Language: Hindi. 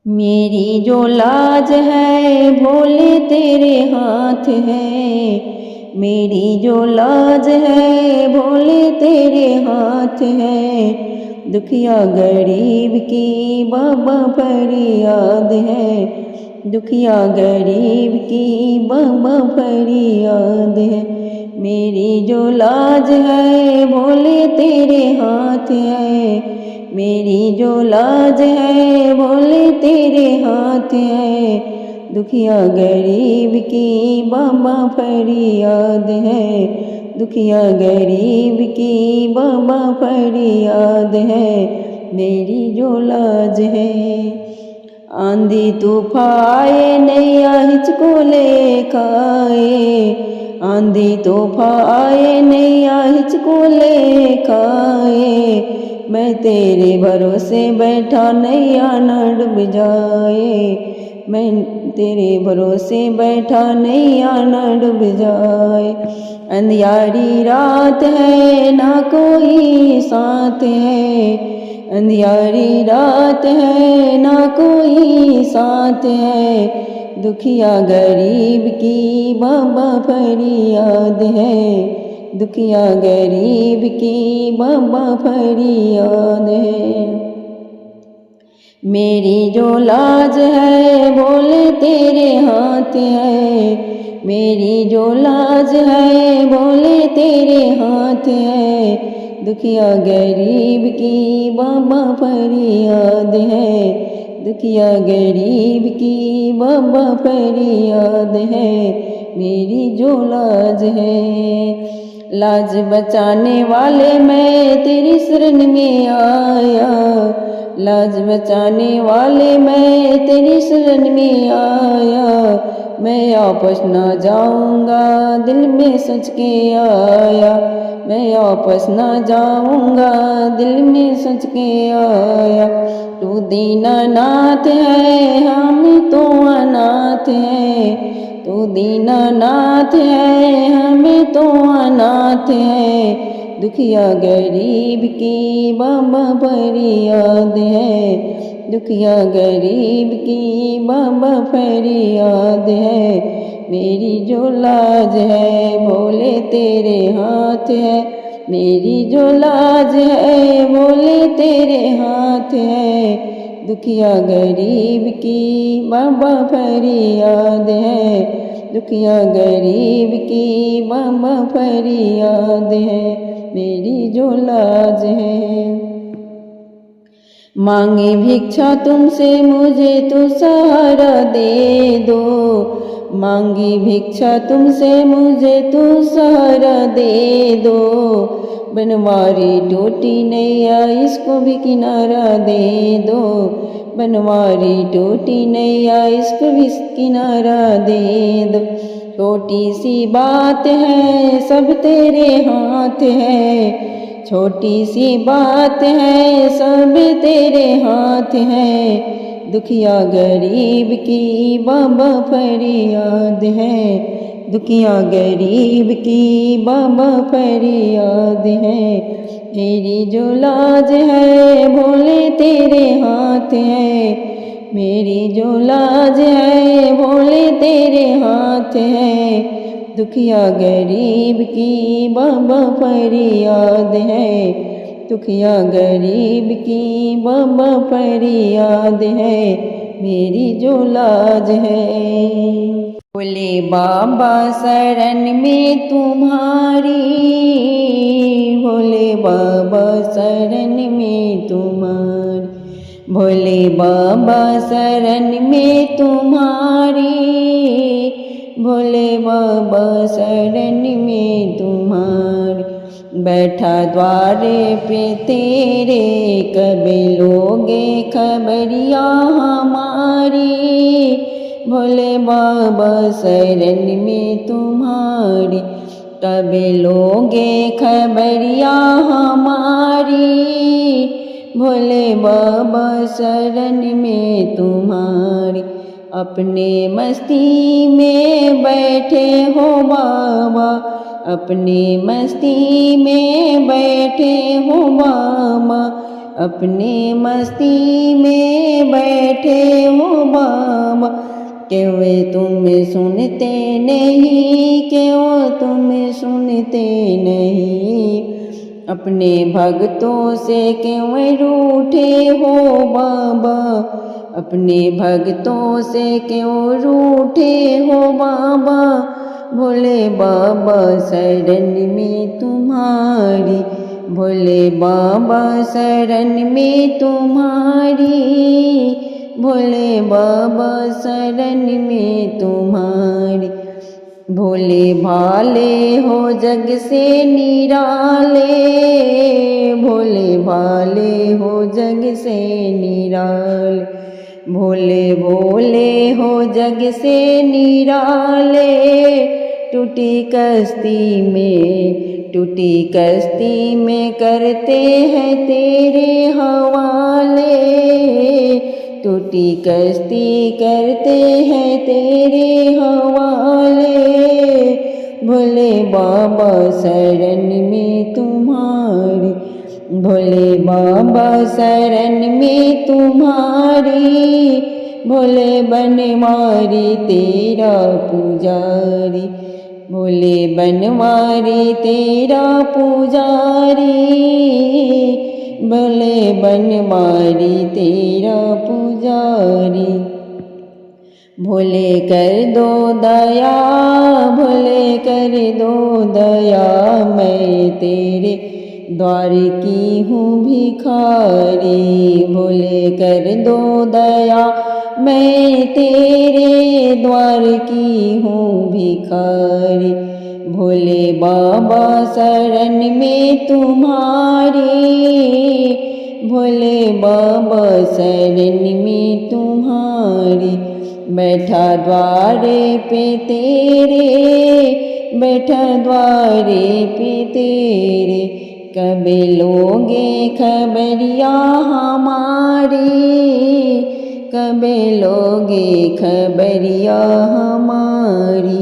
मेरी जो लाज है भोले तेरे हाथ है। मेरी जो लाज है भोले तेरे हाथ है। दुखिया गरीब की बाबा फरियाद है। दुखिया गरीब की बाबा फरियाद है। मेरी जो लाज है भोले तेरे हाथ है। मेरी जो लाज है भोले तेरे हाथ है। दुखिया गरीब की बाबा फरियाद है। दुखिया गरीब की बाबा फरियाद है। मेरी जो लाज है। आंधी तूफान आए नैया हिचको ले खाए। आंधी तूफान आए नैया हिचको ले खाए। मैं तेरे भरोसे बैठा नैया न डूब जाए। मैं तेरे भरोसे बैठा नैया न डूब जाए। अंधियारी रात है ना कोई साथ है। अंधियारी रात है ना कोई साथ है। दुखिया गरीब की बाबा फरियाद है। दुखिया गरीब की बाबा फरियाद है। मेरी जो लाज है भोले तेरे हाथ है। मेरी जो लाज है भोले तेरे हाथ है। दुखिया गरीब की बाबा फरियाद है। दुखिया गरीब की बाबा फरियाद है। मेरी जो लाज है। लाज बचाने वाले मैं तेरी शरण में आया। लाज बचाने वाले मैं तेरी शरण में आया। मैं वापस ना जाऊंगा दिल में सोच के आया। मैं वापस ना जाऊंगा दिल में सोच के आया। तू दीनानाथ है हम तो अनाथ है। तू दीनानाथ है हमें तो अनाथ है। दुखिया गरीब की बाबा फरियाद है। दुखिया गरीब की बाबा फरियाद है। मेरी जो लाज है भोले तेरे हाथ है। मेरी जो लाज है भोले तेरे हाथ है। दुखिया गरीब की बाबा फरियाद है। दुखिया गरीब की बाबा फरियाद है। मेरी जो लाज है। मांगे भिक्षा तुमसे मुझे तो सहारा दे दो। मांगी भिक्षा तुमसे मुझे तो सहारा दे दो। बनवारी टूटी नैया इसको भी किनारा दे दो। बनवारी टूटी नैया इसको भी किनारा दे दो। छोटी सी बात है सब तेरे हाथ है। छोटी सी बात है सब तेरे हाथ है। दुखिया गरीब की बाबा फरियाद है। दुखिया गरीब की बाबा फरियाद है। मेरी जो लाज है भोले तेरे हाथ है। मेरी जो लाज है भोले तेरे हाथ है। दुखिया गरीब की बाबा फरियाद है। दुखिया गरीब की बाबा फरियाद है। मेरी जो लाज है। भोले बाबा शरण में तुम्हारी। भोले बाबा शरण में तुम्हारी। भोले बाबा शरण में तुम्हारी। भोले बाबा शरण में तुम्हारी। बैठा द्वारे पे तेरे कब लोगे खबरिया हमारी। भोले बाबा शरण में तुम्हारी। कब लोगे खबरिया हमारी। भोले बाबा शरण में तुम्हारी। अपने मस्ती में बैठे हो बाबा। अपने मस्ती में बैठे हो बाबा। अपने मस्ती में बैठे हो बाबा। क्यों तुम सुनते नहीं, क्यों तुम सुनते नहीं, अपने भक्तों से क्यों रूठे हो बाबा। अपने भक्तों से क्यों रूठे हो बाबा। भोले बाबा शरण में तुम्हारी, भोले बाबा शरण में तुम्हारी, भोले बाबा शरण में तुम्हारी। भोले भाले हो जग से निराले, भोले भाले हो जग से निराले, भोले भोले हो जग से निराले। टूटी कश्ती में, टूटी कश्ती में करते हैं तेरे हवाले, टूटी कश्ती करते हैं तेरे हवाले। भोले बाबा शरण में तुम्हारी, भोले बाबा शरण में तुम्हारी, भोले बनवारी तेरा पुजारी, भोले बनवारी तेरा पुजारी, भोले बनवारी तेरा पुजारी। भोले कर दो दया, भोले कर दो दया, मैं तेरे द्वार की हूँ भिखारी। भोले कर दो दया, मैं तेरे द्वार की हूँ भिखारी। भोले बाबा शरण में तुम्हारी, भोले बाबा शरण में तुम्हारी। बैठा द्वारे पे तेरे, बैठा द्वारे पे तेरे, कब लोगे खबरिया हमारी, कब लोगे खबरिया हमारी।